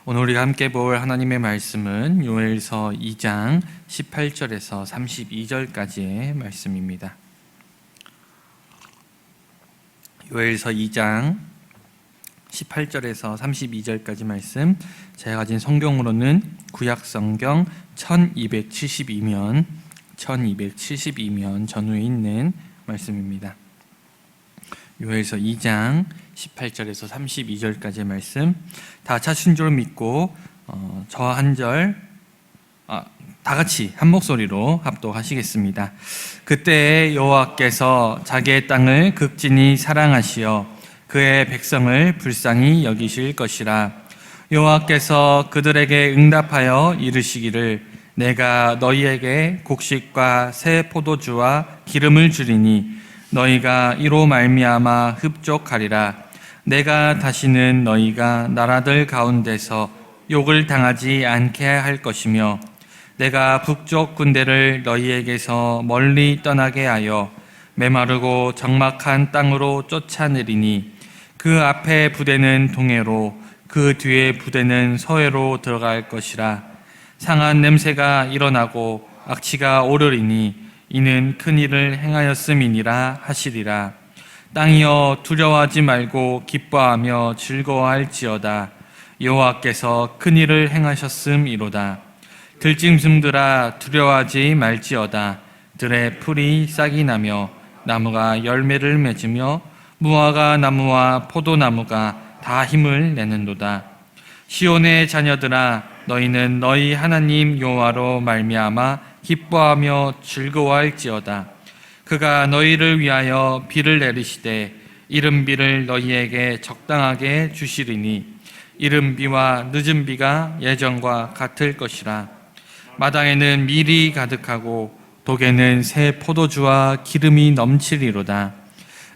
오늘 우리가 함께 볼 하나님의 말씀은 요엘서 2장 18절에서 32절까지의 말씀입니다. 요엘서 2장 18절에서 32절까지 말씀, 제가 가진 성경으로는 구약성경 1272면 전후에 있는 말씀입니다. 요엘서 2장 18절에서 32절까지의 말씀, 다 찾으신 줄 믿고 저 한 절 다 같이 한 목소리로 합독하시겠습니다. 그때 여호와께서 자기의 땅을 극진히 사랑하시어 그의 백성을 불쌍히 여기실 것이라. 여호와께서 그들에게 응답하여 이르시기를 내가 너희에게 곡식과 새 포도주와 기름을 주리니 너희가 이로 말미암아 흡족하리라. 내가 다시는 너희가 나라들 가운데서 욕을 당하지 않게 할 것이며 내가 북쪽 군대를 너희에게서 멀리 떠나게 하여 메마르고 적막한 땅으로 쫓아내리니 그 앞에 부대는 동해로 그 뒤에 부대는 서해로 들어갈 것이라. 상한 냄새가 일어나고 악취가 오르리니 이는 큰 일을 행하였음이니라 하시리라. 땅이여 두려워하지 말고 기뻐하며 즐거워할지어다. 여호와께서 큰 일을 행하셨음이로다. 들짐승들아 두려워하지 말지어다. 들의 풀이 싹이 나며 나무가 열매를 맺으며 무화과 나무와 포도나무가 다 힘을 내는도다. 시온의 자녀들아 너희는 너희 하나님 여호와로 말미암아 기뻐하며 즐거워할지어다. 그가 너희를 위하여 비를 내리시되 이른 비를 너희에게 적당하게 주시리니 이른 비와 늦은 비가 예전과 같을 것이라. 마당에는 밀이 가득하고 독에는 새 포도주와 기름이 넘치리로다.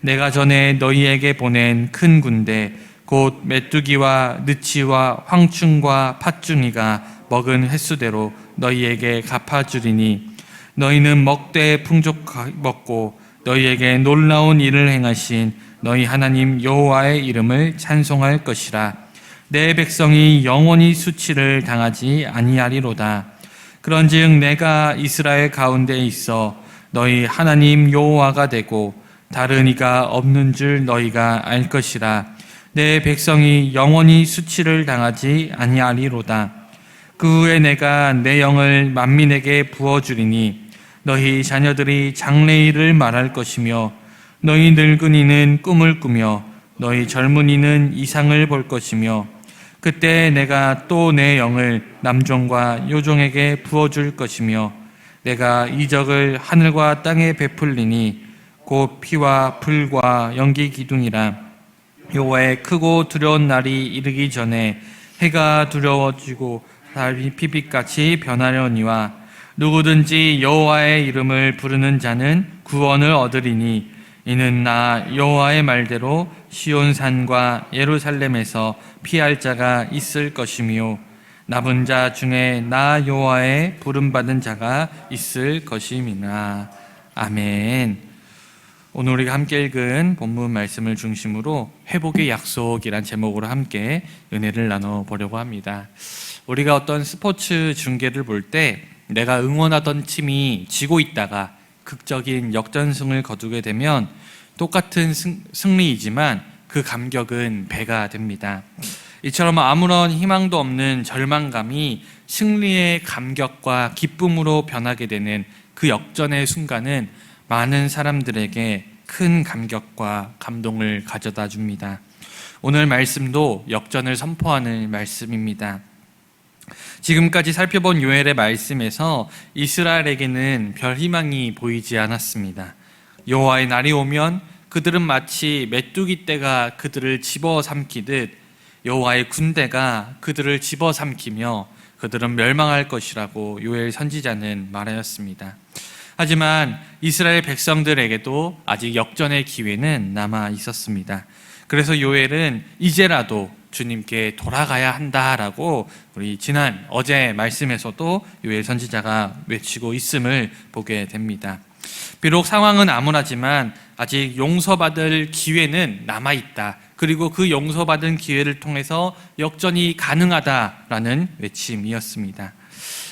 내가 전에 너희에게 보낸 큰 군대 곧 메뚜기와 느치와 황충과 팥중이가 먹은 횟수대로 너희에게 갚아주리니 너희는 먹되 풍족하게 먹고 너희에게 놀라운 일을 행하신 너희 하나님 여호와의 이름을 찬송할 것이라. 내 백성이 영원히 수치를 당하지 아니하리로다. 그런즉 내가 이스라엘 가운데 있어 너희 하나님 여호와가 되고 다른 이가 없는 줄 너희가 알 것이라. 내 백성이 영원히 수치를 당하지 아니하리로다. 그 후에 내가 내 영을 만민에게 부어주리니 너희 자녀들이 장래일을 말할 것이며 너희 늙은이는 꿈을 꾸며 너희 젊은이는 이상을 볼 것이며 그때 내가 또 내 영을 남종과 요종에게 부어줄 것이며 내가 이적을 하늘과 땅에 베풀리니 곧 피와 불과 연기 기둥이라. 여호와의 크고 두려운 날이 이르기 전에 해가 두려워지고 달이 피빛같이 변하려니와 누구든지 여호와의 이름을 부르는 자는 구원을 얻으리니 이는 나 여호와의 말대로 시온산과 예루살렘에서 피할 자가 있을 것이며 남은 자 중에 나 여호와의 부름받은 자가 있을 것임이나. 아멘. 오늘 우리가 함께 읽은 본문 말씀을 중심으로 회복의 약속이란 제목으로 함께 은혜를 나눠보려고 합니다. 우리가 어떤 스포츠 중계를 볼 때 내가 응원하던 팀이 지고 있다가 극적인 역전승을 거두게 되면 똑같은 승리이지만 그 감격은 배가 됩니다. 이처럼 아무런 희망도 없는 절망감이 승리의 감격과 기쁨으로 변하게 되는 그 역전의 순간은 많은 사람들에게 큰 감격과 감동을 가져다 줍니다. 오늘 말씀도 역전을 선포하는 말씀입니다. 지금까지 살펴본 요엘의 말씀에서 이스라엘에게는 별 희망이 보이지 않았습니다. 여호와의 날이 오면 그들은 마치 메뚜기 떼가 그들을 집어삼키듯 여호와의 군대가 그들을 집어삼키며 그들은 멸망할 것이라고 요엘 선지자는 말하였습니다. 하지만 이스라엘 백성들에게도 아직 역전의 기회는 남아 있었습니다. 그래서 요엘은 이제라도 주님께 돌아가야 한다라고 우리 어제 말씀에서도 요엘 선지자가 외치고 있음을 보게 됩니다. 비록 상황은 암울하지만 아직 용서받을 기회는 남아있다. 그리고 그 용서받은 기회를 통해서 역전이 가능하다라는 외침이었습니다.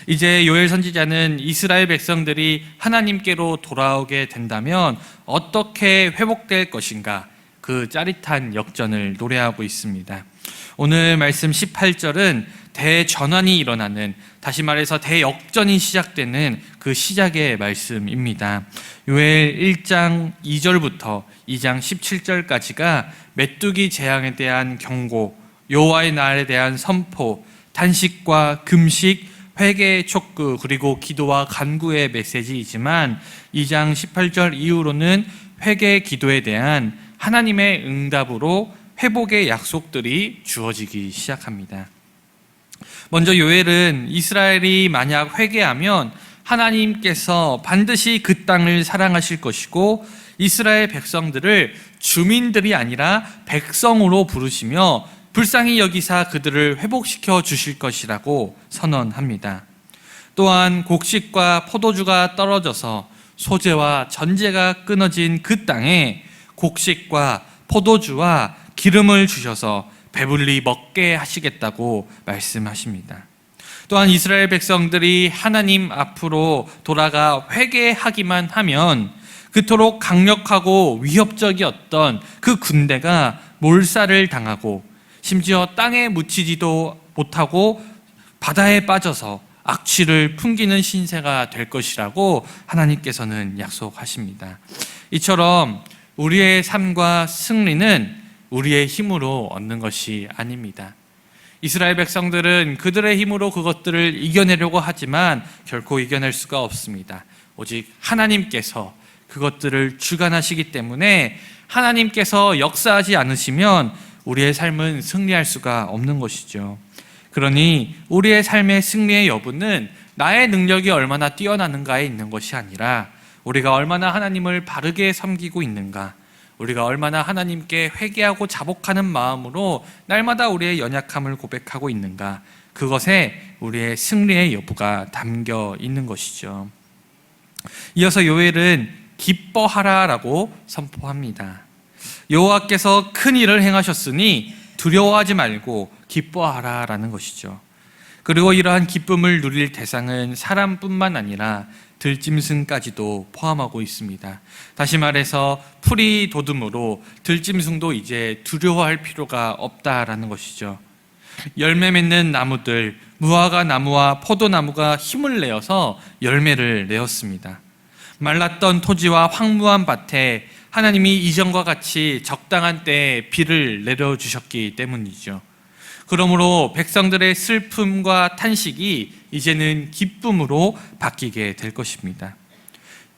이제 요엘 선지자는 이스라엘 백성들이 하나님께로 돌아오게 된다면 어떻게 회복될 것인가, 그 짜릿한 역전을 노래하고 있습니다. 오늘 말씀 18절은 대전환이 일어나는, 다시 말해서 대역전이 시작되는 그 시작의 말씀입니다. 요엘 1장 2절부터 2장 17절까지가 메뚜기 재앙에 대한 경고, 여호와의 날에 대한 선포, 탄식과 금식, 회개의 촉구, 그리고 기도와 간구의 메시지이지만 2장 18절 이후로는 회개 기도에 대한 하나님의 응답으로 회복의 약속들이 주어지기 시작합니다. 먼저 요엘은 이스라엘이 만약 회개하면 하나님께서 반드시 그 땅을 사랑하실 것이고 이스라엘 백성들을 주민들이 아니라 백성으로 부르시며 불쌍히 여기사 그들을 회복시켜 주실 것이라고 선언합니다. 또한 곡식과 포도주가 떨어져서 소재와 전제가 끊어진 그 땅에 곡식과 포도주와 기름을 주셔서 배불리 먹게 하시겠다고 말씀하십니다. 또한 이스라엘 백성들이 하나님 앞으로 돌아가 회개하기만 하면 그토록 강력하고 위협적이었던 그 군대가 몰살을 당하고 심지어 땅에 묻히지도 못하고 바다에 빠져서 악취를 풍기는 신세가 될 것이라고 하나님께서는 약속하십니다. 이처럼 우리의 삶과 승리는 우리의 힘으로 얻는 것이 아닙니다. 이스라엘 백성들은 그들의 힘으로 그것들을 이겨내려고 하지만 결코 이겨낼 수가 없습니다. 오직 하나님께서 그것들을 주관하시기 때문에 하나님께서 역사하지 않으시면 우리의 삶은 승리할 수가 없는 것이죠. 그러니 우리의 삶의 승리의 여부는 나의 능력이 얼마나 뛰어나는가에 있는 것이 아니라 우리가 얼마나 하나님을 바르게 섬기고 있는가, 우리가 얼마나 하나님께 회개하고 자복하는 마음으로 날마다 우리의 연약함을 고백하고 있는가, 그것에 우리의 승리의 여부가 담겨 있는 것이죠. 이어서 요엘은 기뻐하라라고 선포합니다. 여호와께서 큰 일을 행하셨으니 두려워하지 말고 기뻐하라라는 것이죠. 그리고 이러한 기쁨을 누릴 대상은 사람뿐만 아니라 들짐승까지도 포함하고 있습니다. 다시 말해서 풀이 돋음으로 들짐승도 이제 두려워할 필요가 없다라는 것이죠. 열매 맺는 나무들, 무화과 나무와 포도나무가 힘을 내어서 열매를 내었습니다. 말랐던 토지와 황무한 밭에 하나님이 이전과 같이 적당한 때에 비를 내려주셨기 때문이죠. 그러므로 백성들의 슬픔과 탄식이 이제는 기쁨으로 바뀌게 될 것입니다.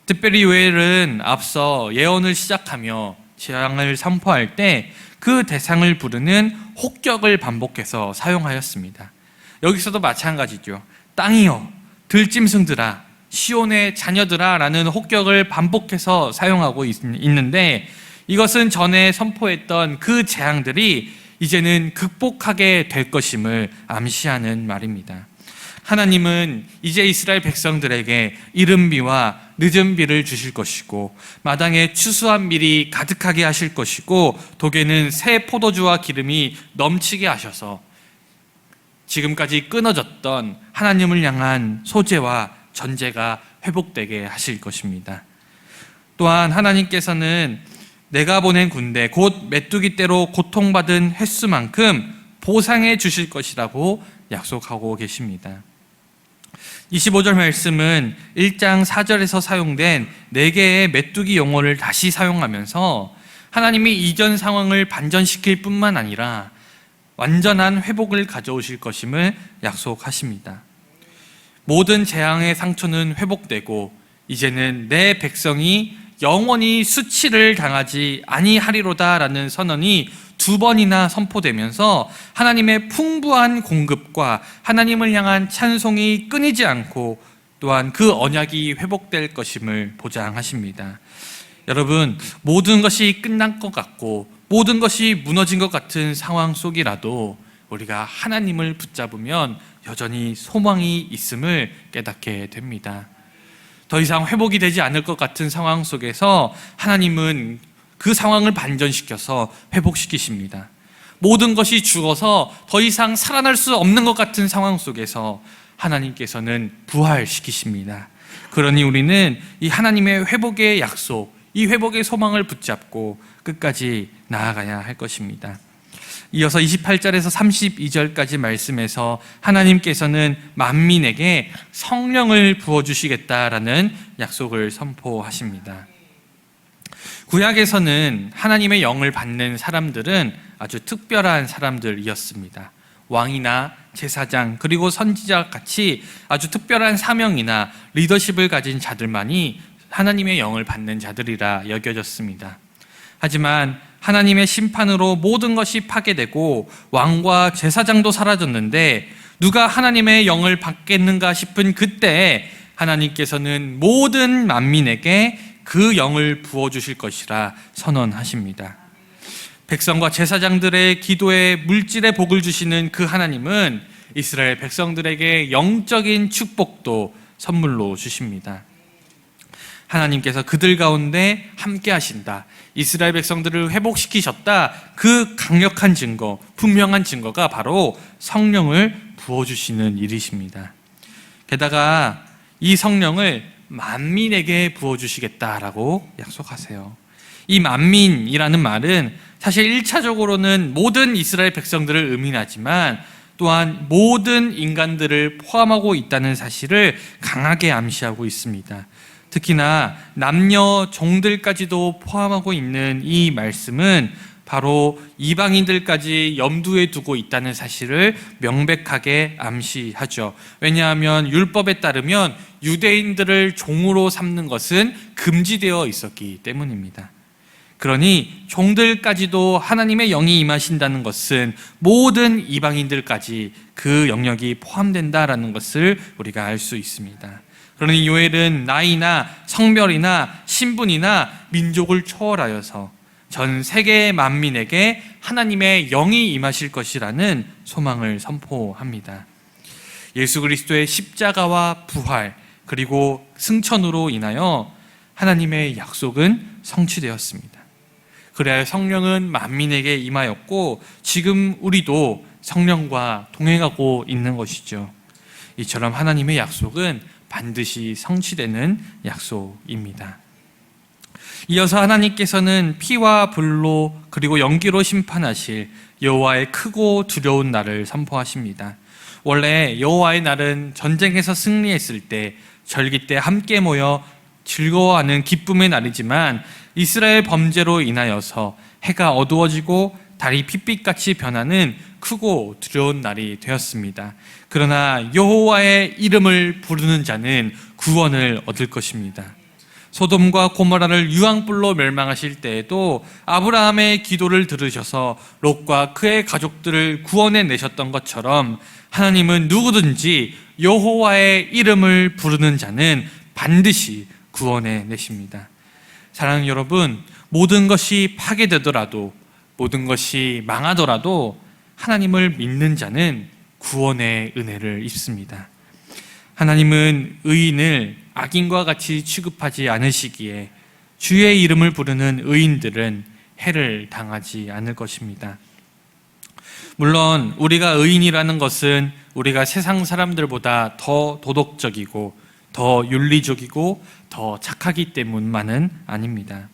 특별히 요엘은 앞서 예언을 시작하며 재앙을 선포할 때 그 대상을 부르는 혹격을 반복해서 사용하였습니다. 여기서도 마찬가지죠. 땅이여, 들짐승들아, 시온의 자녀들아 라는 혹격을 반복해서 사용하고 있는데 이것은 전에 선포했던 그 재앙들이 이제는 극복하게 될 것임을 암시하는 말입니다. 하나님은 이제 이스라엘 백성들에게 이른 비와 늦은 비를 주실 것이고 마당에 추수한 밀이 가득하게 하실 것이고 독에는 새 포도주와 기름이 넘치게 하셔서 지금까지 끊어졌던 하나님을 향한 소재와 전제가 회복되게 하실 것입니다. 또한 하나님께서는 내가 보낸 군대 곧 메뚜기 떼로 고통받은 횟수만큼 보상해 주실 것이라고 약속하고 계십니다. 25절 말씀은 1장 4절에서 사용된 4개의 메뚜기 용어를 다시 사용하면서 하나님이 이전 상황을 반전시킬 뿐만 아니라 완전한 회복을 가져오실 것임을 약속하십니다. 모든 재앙의 상처는 회복되고 이제는 내 백성이 영원히 수치를 당하지 아니하리로다라는 선언이 2번이나 선포되면서 하나님의 풍부한 공급과 하나님을 향한 찬송이 끊이지 않고 또한 그 언약이 회복될 것임을 보장하십니다. 여러분, 모든 것이 끝난 것 같고 모든 것이 무너진 것 같은 상황 속이라도 우리가 하나님을 붙잡으면 여전히 소망이 있음을 깨닫게 됩니다. 더 이상 회복이 되지 않을 것 같은 상황 속에서 하나님은 그 상황을 반전시켜서 회복시키십니다. 모든 것이 죽어서 더 이상 살아날 수 없는 것 같은 상황 속에서 하나님께서는 부활시키십니다. 그러니 우리는 이 하나님의 회복의 약속, 이 회복의 소망을 붙잡고 끝까지 나아가야 할 것입니다. 이어서 28절에서 32절까지 말씀에서 하나님께서는 만민에게 성령을 부어주시겠다라는 약속을 선포하십니다. 구약에서는 하나님의 영을 받는 사람들은 아주 특별한 사람들이었습니다. 왕이나 제사장 그리고 선지자 같이 아주 특별한 사명이나 리더십을 가진 자들만이 하나님의 영을 받는 자들이라 여겨졌습니다. 하지만 하나님의 심판으로 모든 것이 파괴되고 왕과 제사장도 사라졌는데 누가 하나님의 영을 받겠는가 싶은 그때 하나님께서는 모든 만민에게 그 영을 부어주실 것이라 선언하십니다. 백성과 제사장들의 기도에 물질의 복을 주시는 그 하나님은 이스라엘 백성들에게 영적인 축복도 선물로 주십니다. 하나님께서 그들 가운데 함께 하신다, 이스라엘 백성들을 회복시키셨다, 그 강력한 증거, 분명한 증거가 바로 성령을 부어주시는 일이십니다. 게다가 이 성령을 만민에게 부어주시겠다라고 약속하세요. 이 만민이라는 말은 사실 1차적으로는 모든 이스라엘 백성들을 의미하지만 또한 모든 인간들을 포함하고 있다는 사실을 강하게 암시하고 있습니다. 특히나 남녀 종들까지도 포함하고 있는 이 말씀은 바로 이방인들까지 염두에 두고 있다는 사실을 명백하게 암시하죠. 왜냐하면 율법에 따르면 유대인들을 종으로 삼는 것은 금지되어 있었기 때문입니다. 그러니 종들까지도 하나님의 영이 임하신다는 것은 모든 이방인들까지 그 영역이 포함된다라는 것을 우리가 알 수 있습니다. 그러니 요엘은 나이나 성별이나 신분이나 민족을 초월하여서 전 세계 만민에게 하나님의 영이 임하실 것이라는 소망을 선포합니다. 예수 그리스도의 십자가와 부활 그리고 승천으로 인하여 하나님의 약속은 성취되었습니다. 그래야 성령은 만민에게 임하였고 지금 우리도 성령과 동행하고 있는 것이죠. 이처럼 하나님의 약속은 반드시 성취되는 약속입니다. 이어서 하나님께서는 피와 불로 그리고 연기로 심판하실 여호와의 크고 두려운 날을 선포하십니다. 원래 여호와의 날은 전쟁에서 승리했을 때, 절기 때 함께 모여 즐거워하는 기쁨의 날이지만 이스라엘 범죄로 인하여서 해가 어두워지고 달이 핏빛같이 변하는 크고 두려운 날이 되었습니다. 그러나 여호와의 이름을 부르는 자는 구원을 얻을 것입니다. 소돔과 고모라를 유황불로 멸망하실 때에도 아브라함의 기도를 들으셔서 롯과 그의 가족들을 구원해 내셨던 것처럼 하나님은 누구든지 여호와의 이름을 부르는 자는 반드시 구원해 내십니다. 사랑하는 여러분, 모든 것이 파괴되더라도, 모든 것이 망하더라도 하나님을 믿는 자는 구원의 은혜를 입습니다. 하나님은 의인을 악인과 같이 취급하지 않으시기에 주의 이름을 부르는 의인들은 해를 당하지 않을 것입니다. 물론 우리가 의인이라는 것은 우리가 세상 사람들보다 더 도덕적이고 더 윤리적이고 더 착하기 때문만은 아닙니다.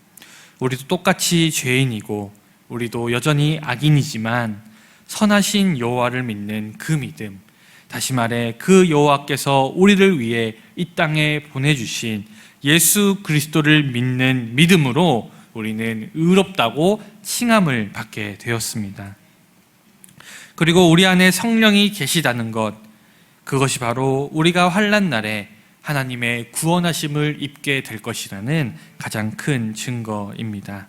우리도 똑같이 죄인이고 우리도 여전히 악인이지만 선하신 여호와를 믿는 그 믿음, 다시 말해 그 여호와께서 우리를 위해 이 땅에 보내주신 예수 그리스도를 믿는 믿음으로 우리는 의롭다고 칭함을 받게 되었습니다. 그리고 우리 안에 성령이 계시다는 것, 그것이 바로 우리가 환난 날에 하나님의 구원하심을 입게 될 것이라는 가장 큰 증거입니다.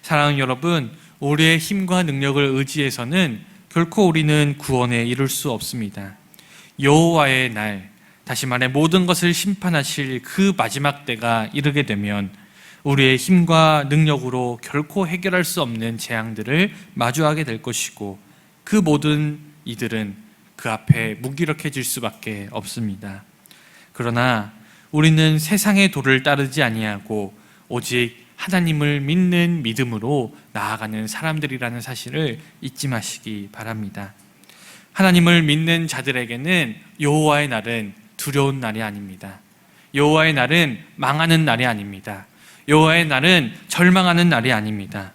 사랑하는 여러분, 우리의 힘과 능력을 의지해서는 결코 우리는 구원에 이룰 수 없습니다. 여호와의 날, 다시 말해 모든 것을 심판하실 그 마지막 때가 이르게 되면 우리의 힘과 능력으로 결코 해결할 수 없는 재앙들을 마주하게 될 것이고 그 모든 이들은 그 앞에 무기력해질 수밖에 없습니다. 그러나 우리는 세상의 도를 따르지 아니하고 오직 하나님을 믿는 믿음으로 나아가는 사람들이라는 사실을 잊지 마시기 바랍니다. 하나님을 믿는 자들에게는 여호와의 날은 두려운 날이 아닙니다. 여호와의 날은 망하는 날이 아닙니다. 여호와의 날은 절망하는 날이 아닙니다.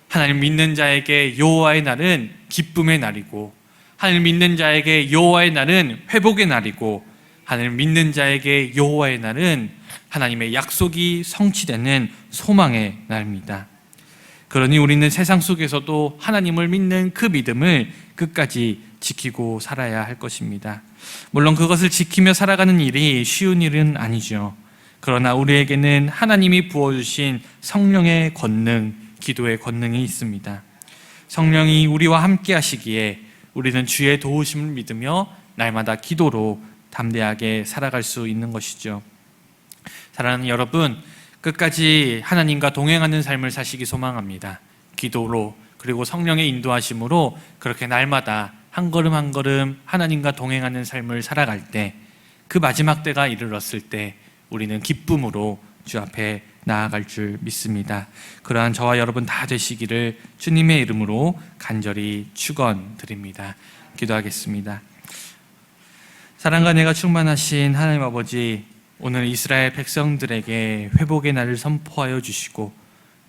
하나님 믿는 자에게 여호와의 날은 기쁨의 날이고, 하나님 믿는 자에게 여호와의 날은 회복의 날이고, 하나님 믿는 자에게 여호와의 날은 하나님의 약속이 성취되는 소망의 날입니다. 그러니 우리는 세상 속에서도 하나님을 믿는 그 믿음을 끝까지 지키고 살아야 할 것입니다. 물론 그것을 지키며 살아가는 일이 쉬운 일은 아니죠. 그러나 우리에게는 하나님이 부어주신 성령의 권능, 기도의 권능이 있습니다. 성령이 우리와 함께 하시기에 우리는 주의 도우심을 믿으며 날마다 기도로 담대하게 살아갈 수 있는 것이죠. 사랑하는 여러분, 끝까지 하나님과 동행하는 삶을 사시기 소망합니다. 기도로, 그리고 성령의 인도하심으로 그렇게 날마다 한 걸음 한 걸음 하나님과 동행하는 삶을 살아갈 때, 그 마지막 때가 이르렀을 때 우리는 기쁨으로 주 앞에 나아갈 줄 믿습니다. 그러한 저와 여러분 다 되시기를 주님의 이름으로 간절히 축원드립니다. 기도하겠습니다. 사랑과 은혜가 충만하신 하나님 아버지, 오늘 이스라엘 백성들에게 회복의 날을 선포하여 주시고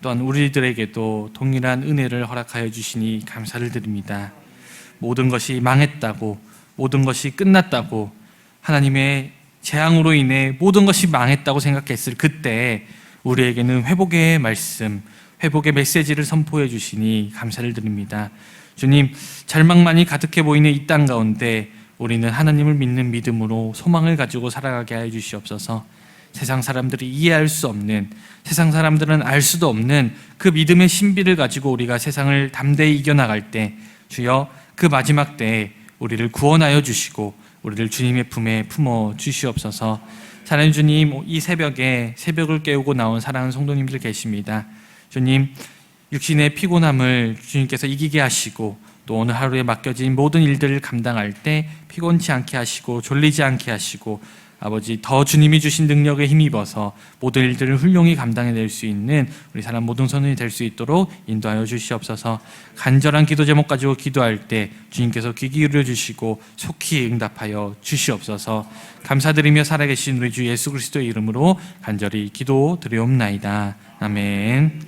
또한 우리들에게도 동일한 은혜를 허락하여 주시니 감사를 드립니다. 모든 것이 망했다고, 모든 것이 끝났다고, 하나님의 재앙으로 인해 모든 것이 망했다고 생각했을 그때 우리에게는 회복의 말씀, 회복의 메시지를 선포해 주시니 감사를 드립니다. 주님, 절망만이 가득해 보이는 이 땅 가운데 우리는 하나님을 믿는 믿음으로 소망을 가지고 살아가게 하여 주시옵소서. 세상 사람들이 이해할 수 없는, 세상 사람들은 알 수도 없는 그 믿음의 신비를 가지고 우리가 세상을 담대히 이겨나갈 때 주여, 그 마지막 때에 우리를 구원하여 주시고 우리를 주님의 품에 품어 주시옵소서. 사랑하는 주님, 이 새벽에 새벽을 깨우고 나온 사랑하는 성도님들 계십니다. 주님, 육신의 피곤함을 주님께서 이기게 하시고 또 오늘 하루에 맡겨진 모든 일들을 감당할 때 피곤치 않게 하시고 졸리지 않게 하시고 아버지, 더 주님이 주신 능력에 힘입어서 모든 일들을 훌륭히 감당해낼 수 있는 우리 사람 모든 선원이 될 수 있도록 인도하여 주시옵소서. 간절한 기도 제목 가지고 기도할 때 주님께서 귀 기울여 주시고 속히 응답하여 주시옵소서. 감사드리며 살아계신 우리 주 예수 그리스도의 이름으로 간절히 기도 드리옵나이다. 아멘.